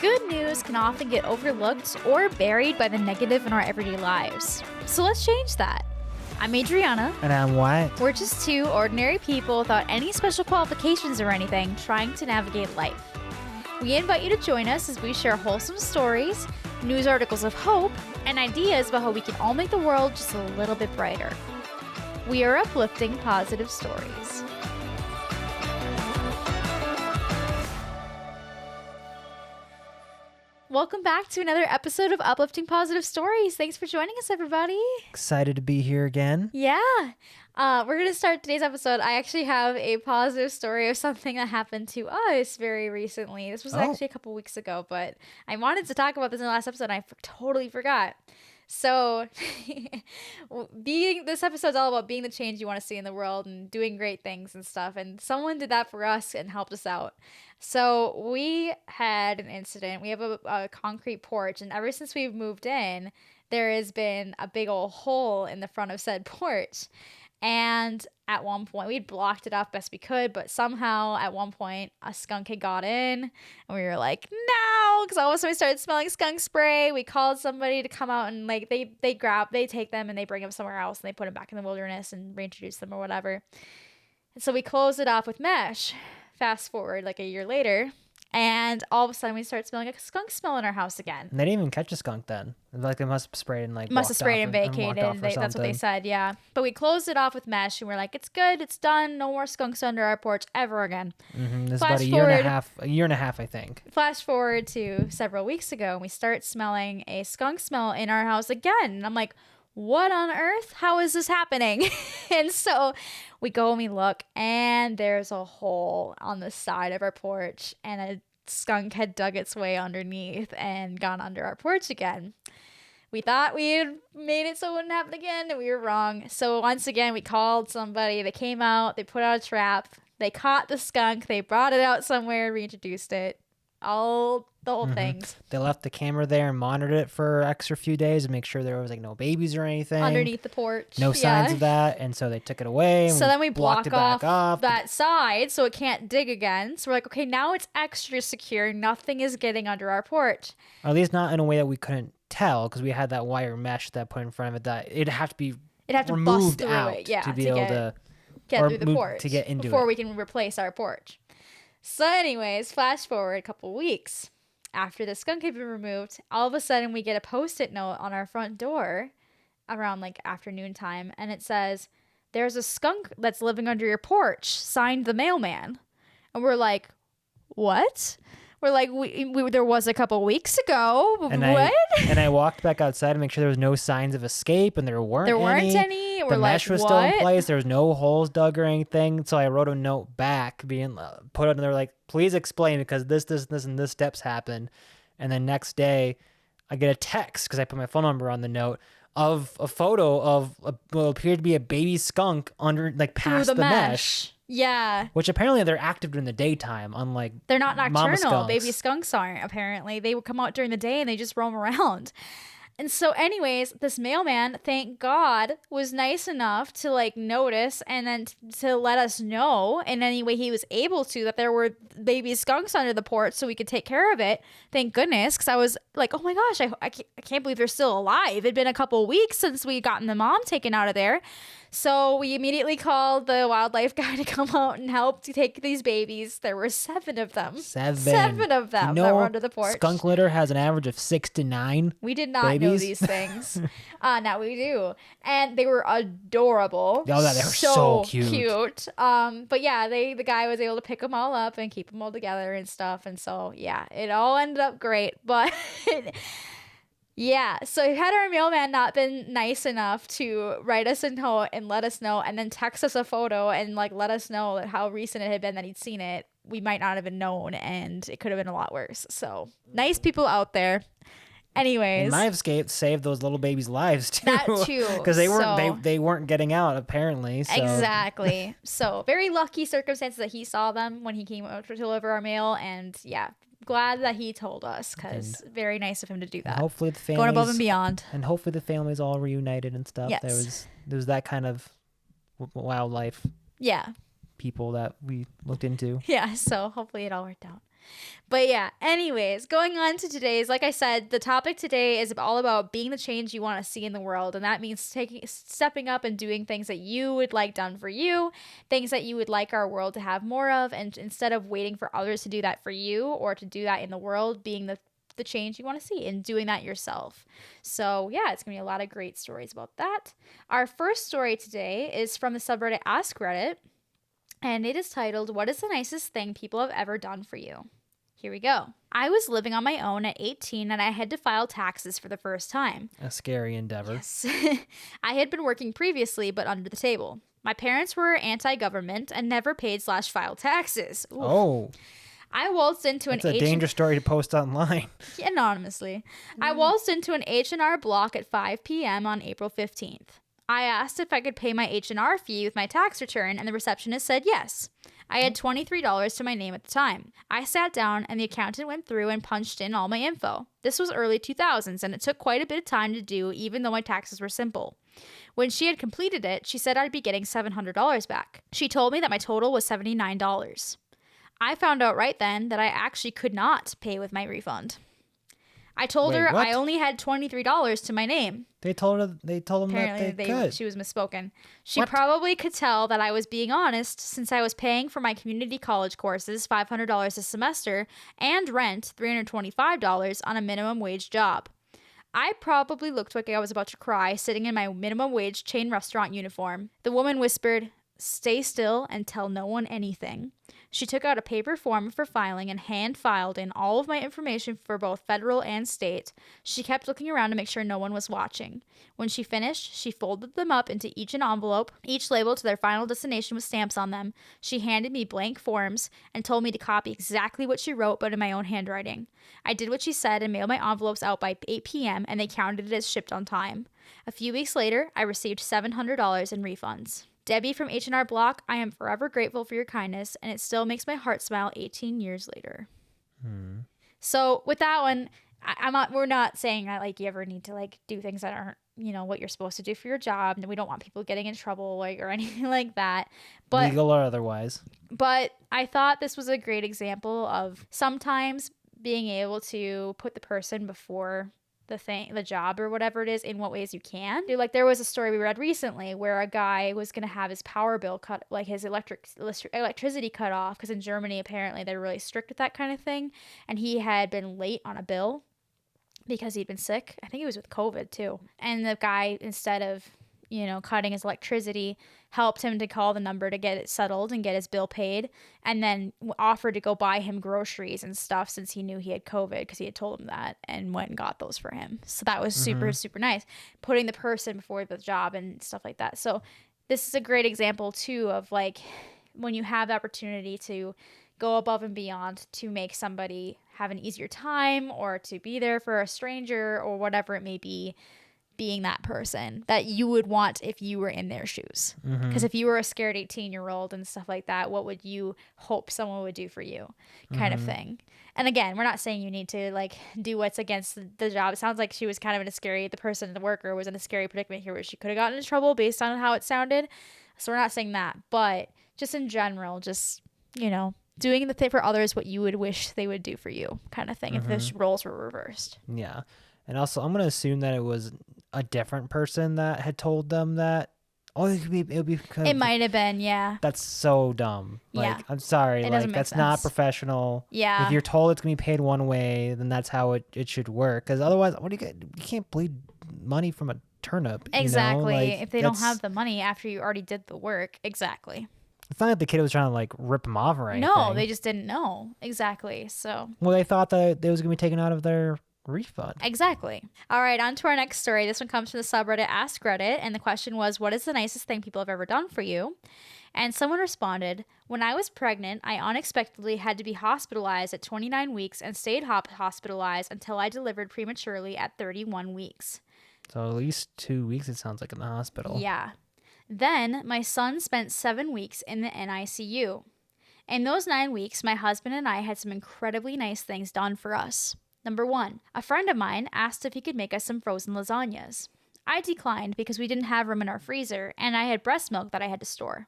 Good news can often get overlooked or buried by the negative in our everyday lives. So let's change that. I'm Adriana. And I'm Wyatt. We're just two ordinary people without any special qualifications or anything trying to navigate life. We invite you to join us as we share wholesome stories, news articles of hope, and ideas about how we can all make the world just a little bit brighter. We are Uplifting Positive Stories. Welcome back to another episode of Uplifting Positive Stories. Thanks for joining us, everybody. Excited to be here again. Yeah. We're going to start today's episode. I actually have a positive story of something that happened to us very recently. This was actually a couple weeks ago, but I wanted to talk about this in the last episode and I totally forgot. So this episode's all about being the change you want to see in the world and doing great things and stuff. And someone did that for us and helped us out. So we had an incident. We have a concrete porch, and ever since we've moved in, there has been a big old hole in the front of said porch. And at one point, we'd blocked it off best we could, but somehow at one point, a skunk had got in, and we were like, no, because all of a sudden we started smelling skunk spray. We called somebody to come out, and like they take them and they bring them somewhere else, and they put them back in the wilderness and reintroduce them or whatever. And so we closed it off with mesh. Fast forward like a year later, and all of a sudden we start smelling like a skunk smell in our house again. And they didn't even catch a skunk then. Like they must have sprayed and vacated. That's what they said, yeah. But we closed it off with mesh, and we're like, it's good, it's done. No more skunks under our porch ever again. Mm-hmm. This is about a year and a half, I think. Flash forward to several weeks ago, and we start smelling a skunk smell in our house again. And I'm like, what on earth? How is this happening? And so we go and we look, and there's a hole on the side of our porch, and a skunk had dug its way underneath and gone under our porch again. We thought we had made it so it wouldn't happen again, and we were wrong. So once again, we called somebody. They came out, they put out a trap, they caught the skunk, they brought it out somewhere, reintroduced it. The whole things. They left the camera there and monitored it for an extra few days to make sure there was like no babies or anything underneath the porch. No signs of that, and so they took it away. And so then we block off that side so it can't dig again. So we're like, okay, now it's extra secure. Nothing is getting under our porch. Or at least not in a way that we couldn't tell, because we had that wire mesh that put in front of it that it'd have to be removed bust out it, to be able to get through the porch to get into before it we can replace our porch. So anyways, flash forward a couple weeks after the skunk had been removed, all of a sudden we get a Post-it note on our front door around like afternoon time, and it says, there's a skunk that's living under your porch, signed the mailman. And we're like, what? We're like, we there was a couple weeks ago. And what? I walked back outside to make sure there was no signs of escape, and there weren't any. We're the mesh was still in place. There was no holes dug or anything. So I wrote a note back, being put it, and they're like, please explain, because this, and this steps happened. And then next day, I get a text, because I put my phone number on the note, of a photo of what appeared to be a baby skunk under, like, past the mesh. Yeah. Which apparently they're active during the daytime, unlike they're not nocturnal. Skunks. Baby skunks aren't, apparently. They would come out during the day and they just roam around. And so anyways, this mailman, thank God, was nice enough to like notice and then to let us know in any way he was able to that there were baby skunks under the porch so we could take care of it. Thank goodness, because I was like, oh my gosh, I can't believe they're still alive. It'd been a couple weeks since we gotten the mom taken out of there. So we immediately called the wildlife guy to come out and help to take these babies. There were 7 of them. 7 of them that were under the porch. Skunk litter has an average of 6 to 9. We did not know these things. Now we do. And they were adorable. Oh, they were so cute. But yeah, the guy was able to pick them all up and keep them all together and stuff. And so, yeah, it all ended up great. But yeah, so had our mailman not been nice enough to write us a note and let us know and then text us a photo and like let us know how recent it had been that he'd seen it, we might not have been known, and it could have been a lot worse. So nice people out there. Anyways, my escape saved those little babies' lives too. That too, because they weren't getting out apparently. So. Exactly. So very lucky circumstances that he saw them when he came out to deliver our mail, and yeah, glad that he told us, because very nice of him to do that. Hopefully the families, going above and beyond, and hopefully the families all reunited and stuff. Yes. There was that kind of wildlife. Yeah. People that we looked into. Yeah. So hopefully it all worked out. But yeah, anyways, going on to today's, like I said, the topic today is all about being the change you want to see in the world. And that means stepping up and doing things that you would like done for you, things that you would like our world to have more of. And instead of waiting for others to do that for you or to do that in the world, being the change you want to see and doing that yourself. So yeah, it's gonna be a lot of great stories about that. Our first story today is from the subreddit Ask Reddit, and it is titled, "What is the nicest thing people have ever done for you?" Here we go. I was living on my own at 18 and I had to file taxes for the first time. A scary endeavor. Yes. I had been working previously, but under the table. My parents were anti-government and never paid/filed taxes. Oof. Oh, I waltzed into that's a dangerous story to post online. anonymously. I waltzed into an H&R Block at 5 p.m. on April 15th. I asked if I could pay my H&R fee with my tax return, and the receptionist said yes. I had $23 to my name at the time. I sat down, and the accountant went through and punched in all my info. This was early 2000s, and it took quite a bit of time to do, even though my taxes were simple. When she had completed it, she said I'd be getting $700 back. She told me that my total was $79. I found out right then that I actually could not pay with my refund. I told her what? I only had $23 to my name. They told them Apparently that they could. she was misspoken. She What? probably could tell that I was being honest since I was paying for my community college courses, $500 a semester, and rent, $325 on a minimum wage job. I probably looked like I was about to cry sitting in my minimum wage chain restaurant uniform. The woman whispered, "Stay still and tell no one anything." She took out a paper form for filing and hand filed in all of my information for both federal and state. She kept looking around to make sure no one was watching. When she finished, she folded them up into each an envelope, each labeled to their final destination with stamps on them. She handed me blank forms and told me to copy exactly what she wrote, but in my own handwriting. I did what she said and mailed my envelopes out by 8 p.m., and they counted it as shipped on time. A few weeks later, I received $700 in refunds. Debbie from H&R Block, I am forever grateful for your kindness, and it still makes my heart smile 18 years later. So with that one, we're not saying that like you ever need to like do things that aren't, what you're supposed to do for your job, and we don't want people getting in trouble or anything like that. But Legal or otherwise. But I thought this was a great example of sometimes being able to put the person before the job or whatever it is in what ways you can. Like there was a story we read recently where a guy was going to have his power bill cut, like his electricity cut off, because in Germany apparently they're really strict with that kind of thing, and he had been late on a bill because he'd been sick. I think he was with COVID too. And the guy, instead of cutting his electricity, helped him to call the number to get it settled and get his bill paid, and then offered to go buy him groceries and stuff since he knew he had COVID, because he had told him that, and went and got those for him. So that was super, super nice. Putting the person before the job and stuff like that. So this is a great example too of like when you have the opportunity to go above and beyond to make somebody have an easier time or to be there for a stranger or whatever it may be, being that person that you would want if you were in their shoes. Because if you were a scared 18-year-old and stuff like that, what would you hope someone would do for you, kind of thing. And again, we're not saying you need to like do what's against the job. It sounds like she was kind of the worker was in a scary predicament here where she could have gotten into trouble based on how it sounded. So we're not saying that, but just in general, just, doing the thing for others what you would wish they would do for you, kind of thing, if the roles were reversed. Yeah. And also, I'm going to assume that it was a different person that had told them that. Oh, it would be because It might have been, yeah. That's so dumb. Like, Yeah. I'm sorry. It Like, doesn't make that's not sense. professional. Yeah. If you're told it's going to be paid one way, then that's how it should work. Because otherwise, what do you get? You can't bleed money from a turnip. Exactly. Like, if they don't have the money after you already did the work. Exactly. It's not like the kid was trying to like rip them off or anything. No, they just didn't know. Exactly. So. Well, they thought that it was going to be taken out of their refund. Exactly. All right, on to our next story. This one comes from the subreddit Ask Reddit, and the question was, what is the nicest thing people have ever done for you? And someone responded, when I was pregnant, I unexpectedly had to be hospitalized at 29 weeks and stayed hospitalized until I delivered prematurely at 31 weeks. So at least 2 weeks, it sounds like, in the hospital. Yeah. Then my son spent 7 weeks in the NICU. In those 9 weeks, my husband and I had some incredibly nice things done for us. Number 1, a friend of mine asked if he could make us some frozen lasagnas. I declined because we didn't have room in our freezer and I had breast milk that I had to store.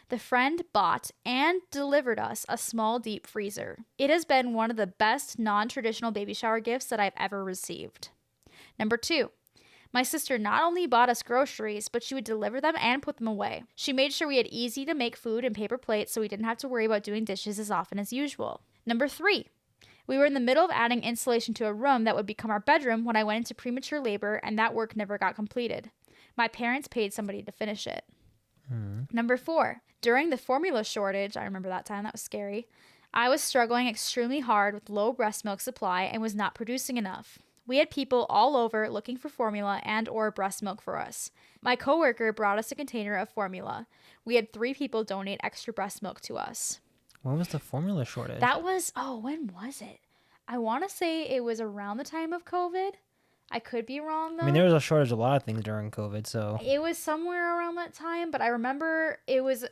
The friend bought and delivered us a small deep freezer. It has been one of the best non-traditional baby shower gifts that I've ever received. Number 2. My sister not only bought us groceries, but she would deliver them and put them away. She made sure we had easy to make food and paper plates so we didn't have to worry about doing dishes as often as usual. Number 3. We were in the middle of adding insulation to a room that would become our bedroom when I went into premature labor, and that work never got completed. My parents paid somebody to finish it. Number 4. During the formula shortage, I remember that time, that was scary, I was struggling extremely hard with low breast milk supply and was not producing enough. We had people all over looking for formula and or breast milk for us. My coworker brought us a container of formula. We had 3 people donate extra breast milk to us. When was the formula shortage? That was, when was it? I want to say it was around the time of COVID. I could be wrong, though. I mean, there was a shortage of a lot of things during COVID, so. It was somewhere around that time, but I remember it was,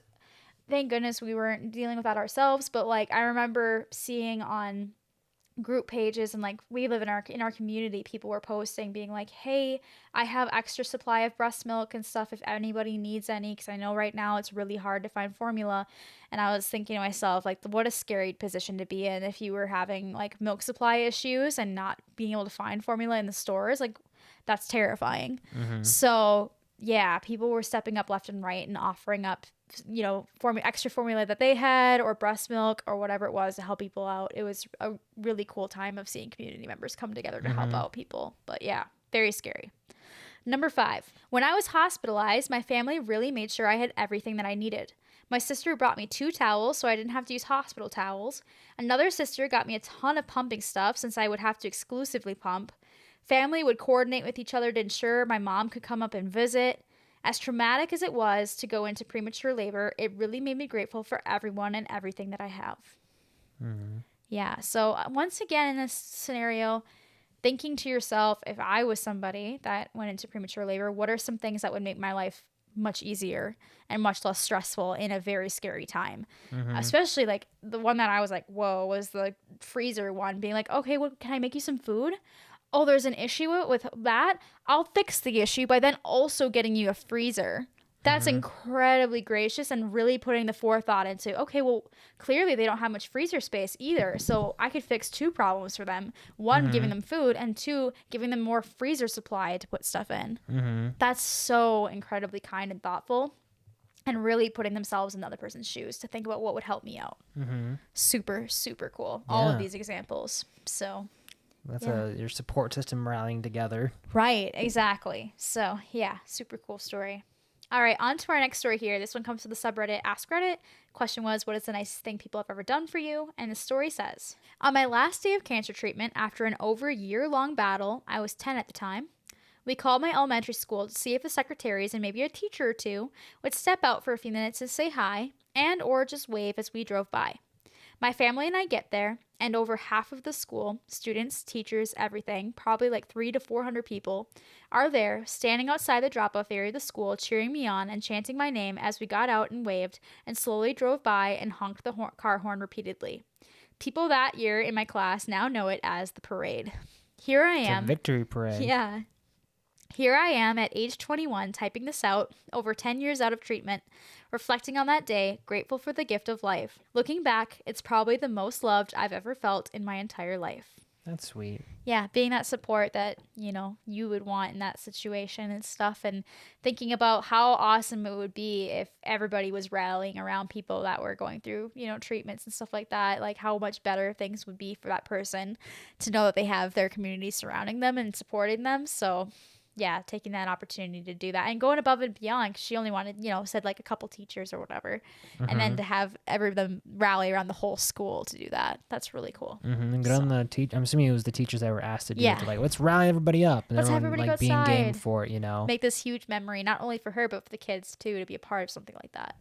thank goodness we weren't dealing with that ourselves, but like I remember seeing on group pages and like we live in our community, people were posting being like, hey, I have extra supply of breast milk and stuff if anybody needs any, because I know right now it's really hard to find formula. And I was thinking to myself, like, what a scary position to be in if you were having like milk supply issues and not being able to find formula in the stores. Like, that's terrifying. So yeah, people were stepping up left and right and offering up, you know, extra formula that they had or breast milk or whatever it was to help people out. It was a really cool time of seeing community members come together to help out people. But yeah, very scary. Number 5, when I was hospitalized, my family really made sure I had everything that I needed. My sister brought me 2 towels so I didn't have to use hospital towels. Another sister got me a ton of pumping stuff since I would have to exclusively pump. Family would coordinate with each other to ensure my mom could come up and visit. As traumatic as it was to go into premature labor, it really made me grateful for everyone and everything that I have. Yeah, so once again in this scenario, thinking to yourself, if I was somebody that went into premature labor, what are some things that would make my life much easier and much less stressful in a very scary time? Especially like the one that I was like, whoa, was the freezer one, being like, okay, well, can I make you some food? Oh, there's an issue with that. I'll fix the issue by then also getting you a freezer. That's incredibly gracious and really putting the forethought into, okay, well, clearly they don't have much freezer space either. So I could fix 2 problems for them. 1, giving them food, and 2, giving them more freezer supply to put stuff in. That's so incredibly kind and thoughtful, and really putting themselves in the other person's shoes to think about what would help me out. Super, super cool. All of these examples. So that's your support system rallying together. Right, exactly. So yeah, super cool story. All right, on to our next story here. This one comes to the subreddit Ask Reddit. Question was, what is the nicest thing people have ever done for you? And the story says, on my last day of cancer treatment, after an over year-long battle, I was 10 at the time, we called my elementary school to see if the secretaries and maybe a teacher or 2 would step out for a few minutes to say hi and or just wave as we drove by. My family and I get there, and over half of the school, students, teachers, everything, probably like 300 to 400 people, are there, standing outside the drop-off area of the school, cheering me on and chanting my name as we got out and waved and slowly drove by and honked the car horn repeatedly. People that year in my class now know it as the parade. Here I am. It's a victory parade. Yeah. Here I am at age 21, typing this out, over 10 years out of treatment, reflecting on that day, grateful for the gift of life. Looking back, it's probably the most loved I've ever felt in my entire life. That's sweet. Yeah, being that support that, you know, you would want in that situation and stuff, and thinking about how awesome it would be if everybody was rallying around people that were going through, you know, treatments and stuff like that, like how much better things would be for that person to know that they have their community surrounding them and supporting them. So yeah, taking that opportunity to do that and going above and beyond, 'cause she only wanted, you know, said like a couple teachers or whatever. And then to have them rally around the whole school to do that. That's really cool. And good on the I'm assuming it was the teachers that were asked to do it. To like, let's rally everybody up. And let's have everyone, everybody like, go outside. being game for it, you know. Make this huge memory, not only for her, but for the kids too, to be a part of something like that.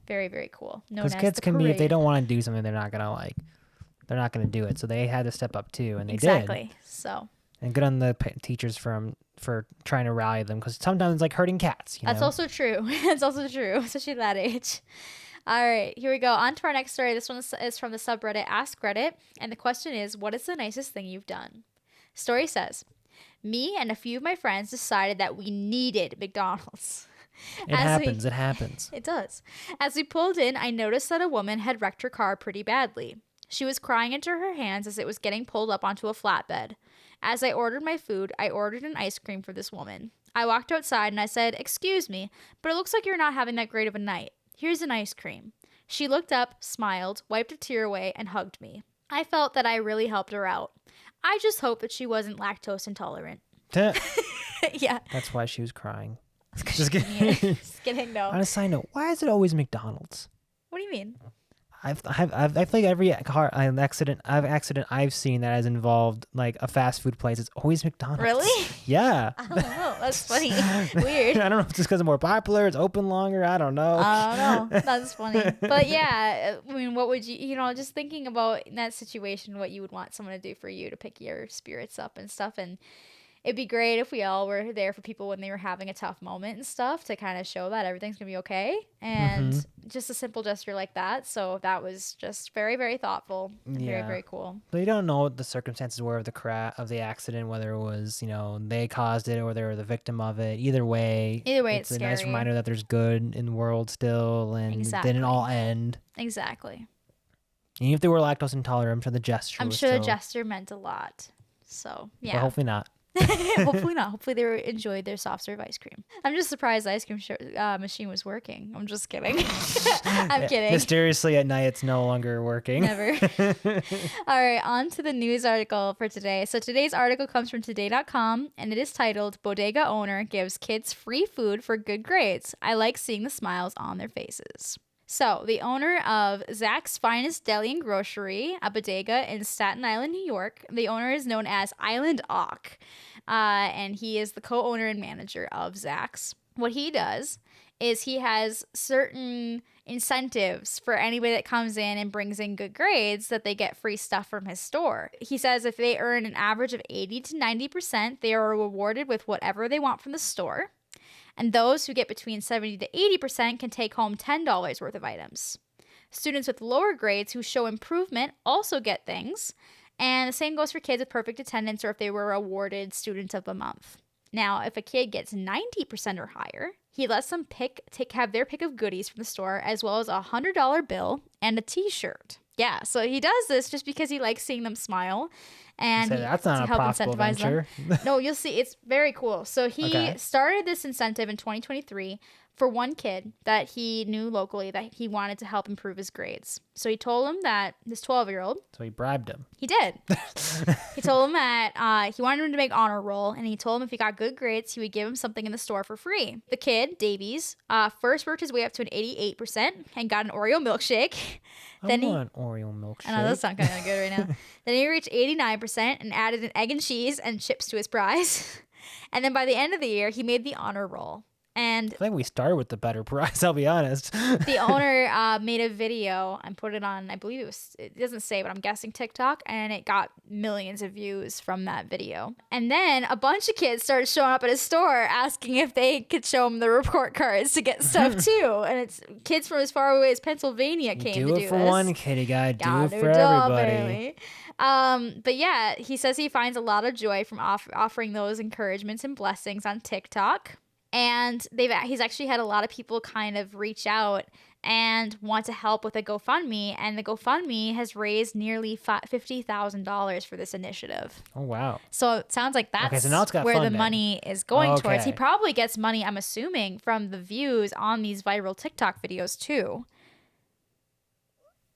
Very, very cool. Because kids can be, if they don't want to do something, they're not going to do it. So they had to step up too, and they did. Exactly. So. And good on the teachers for trying to rally them, because sometimes it's like herding cats. That's also true. It's also true, especially at that age. All right, here we go. On to our next story. This one is from the subreddit Ask Reddit. And the question is, what is the nicest thing you've done? Story says, me and a few of my friends decided that we needed McDonald's. It As we happens. It happens. It does. As we pulled in, I noticed that a woman had wrecked her car pretty badly. She was crying into her hands as it was getting pulled up onto a flatbed. As I ordered my food, I ordered an ice cream for this woman. I walked outside and I said, "Excuse me, but it looks like you're not having that great of a night. Here's an ice cream." She looked up, smiled, wiped a tear away, and hugged me. I felt that I really helped her out. I just hope that she wasn't lactose intolerant. Yeah. That's why she was crying. Just kidding. Just kidding, no. On a side note, why is it always McDonald's? What do you mean? I feel like every car accident I've seen that has involved like a fast food place, it's always McDonald's. Really? Yeah. I don't know. That's funny. Weird. I don't know if it's just because it's more popular, it's open longer. I don't know. I don't know. That's funny. But yeah, I mean, what would you just thinking about in that situation, what you would want someone to do for you to pick your spirits up and stuff. And it'd be great if we all were there for people when they were having a tough moment and stuff to kind of show that everything's going to be okay. And just a simple gesture like that. So that was just very, very thoughtful and very, very cool. But you don't know what the circumstances were of the accident, whether it was, they caused it or they were the victim of it. Either way, it's a scary. nice reminder that there's good in the world still and it didn't all end. Exactly. Even if they were lactose intolerant, I'm sure the gesture the gesture meant a lot. So, yeah. But hopefully not. Hopefully not. Hopefully they enjoyed their soft serve ice cream. I'm just surprised the ice cream machine was working. I'm just kidding. I'm kidding. Mysteriously at night, it's no longer working. Never. All right, on to the news article for today. So today's article comes from today.com and it is titled, "Bodega Owner Gives Kids Free Food for Good Grades. I like seeing the smiles on their faces." So, the owner of Zach's Finest Deli and Grocery, a bodega in Staten Island, New York, the owner is known as Island Ock, and he is the co-owner and manager of Zach's. What he does is he has certain incentives for anybody that comes in and brings in good grades that they get free stuff from his store. He says if they earn an average of 80 to 90%, they are rewarded with whatever they want from the store. And those who get between 70 to 80% can take home $10 worth of items. Students with lower grades who show improvement also get things. And the same goes for kids with perfect attendance or if they were awarded Student of the Month. Now, if a kid gets 90% or higher, he lets them have their pick of goodies from the store as well as a $100 bill and a t-shirt. Yeah, so he does this just because he likes seeing them smile. And that's not a profitable venture. No, you'll see. It's very cool. So he started this incentive in 2023 for one kid that he knew locally that he wanted to help improve his grades. So he told him that this 12-year-old. So he bribed him. He did. He told him that he wanted him to make honor roll, and he told him if he got good grades, he would give him something in the store for free. The kid, Davies, first worked his way up to an 88% and got an Oreo milkshake. Then I want an Oreo milkshake. I know, that's not kind of good right now. Then he reached 89% and added an egg and cheese and chips to his prize. And then by the end of the year, he made the honor roll. And I think we started with the better prize, I'll be honest. The owner made a video and put it on, I believe it doesn't say, but I'm guessing TikTok, and it got millions of views from that video. And then a bunch of kids started showing up at his store asking if they could show him the report cards to get stuff too. And it's kids from as far away as Pennsylvania came to do this. Do it for one kid, you gotta do it for everybody. But yeah, he says he finds a lot of joy from offering those encouragements and blessings on TikTok. And he's actually had a lot of people kind of reach out and want to help with a GoFundMe. And the GoFundMe has raised nearly $50,000 for this initiative. Oh, wow. So it sounds like that's so now it's got where funding. the money is going towards. He probably gets money, I'm assuming, from the views on these viral TikTok videos too.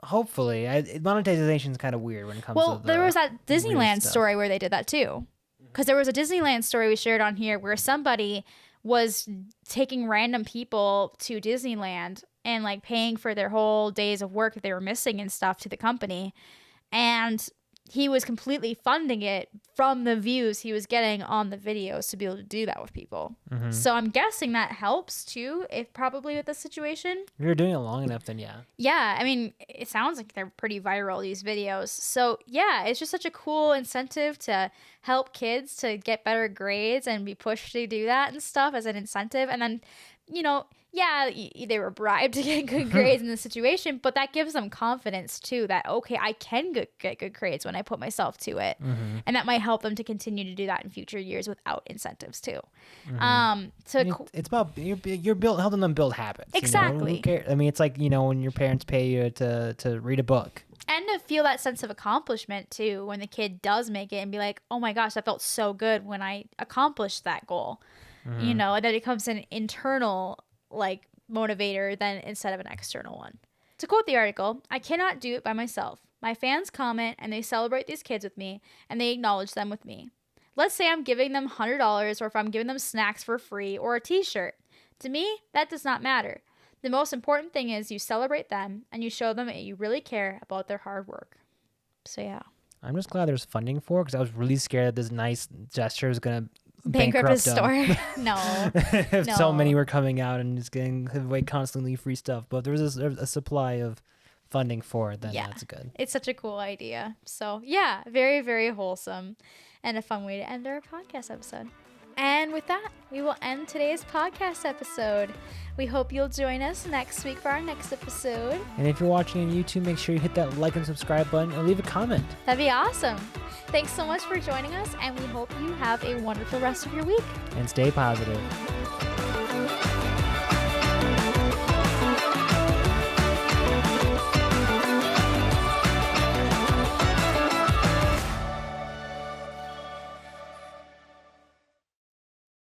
Hopefully. Monetization is kind of weird when it comes to there was that Disneyland story where they did that too. Because there was a Disneyland story we shared on here where somebody was taking random people to Disneyland and like paying for their whole days of work that they were missing and stuff to the company. And he was completely funding it from the views he was getting on the videos to be able to do that with people. Mm-hmm. So I'm guessing that helps too, probably with the situation. If you're doing it long enough, then yeah. Yeah, I mean, it sounds like they're pretty viral, these videos. So yeah, it's just such a cool incentive to help kids to get better grades and be pushed to do that and stuff as an incentive. And then yeah, they were bribed to get good grades in the situation, but that gives them confidence too that, okay, I can get good grades when I put myself to it. Mm-hmm. And that might help them to continue to do that in future years without incentives too. Mm-hmm. So It's about you're helping them build habits. exactly. Who cares? I mean, it's like when your parents pay you to read a book. And to feel that sense of accomplishment too when the kid does make it and be like, oh my gosh, that felt so good when I accomplished that goal. Mm-hmm. That it becomes an internal like motivator then instead of an external one. To quote the article, I cannot do it by myself. My fans comment and they celebrate these kids with me and they acknowledge them with me. Let's say I'm giving them $100 or if I'm giving them snacks for free or a t-shirt. To me, that does not matter. The most important thing is you celebrate them and you show them that you really care about their hard work. So yeah. I'm just glad there's funding for it because I was really scared that this nice gesture is going to Bankrupt his them. store. No. If No. so many were coming out and just giving away constantly free stuff. But there was a supply of funding for it, then that's good. It's such a cool idea. So yeah, very, very wholesome and a fun way to end our podcast episode. And with that, we will end today's podcast episode. We hope you'll join us next week for our next episode. And if you're watching on YouTube, make sure you hit that like and subscribe button and leave a comment. That'd be awesome. Thanks so much for joining us, and we hope you have a wonderful rest of your week. And stay positive.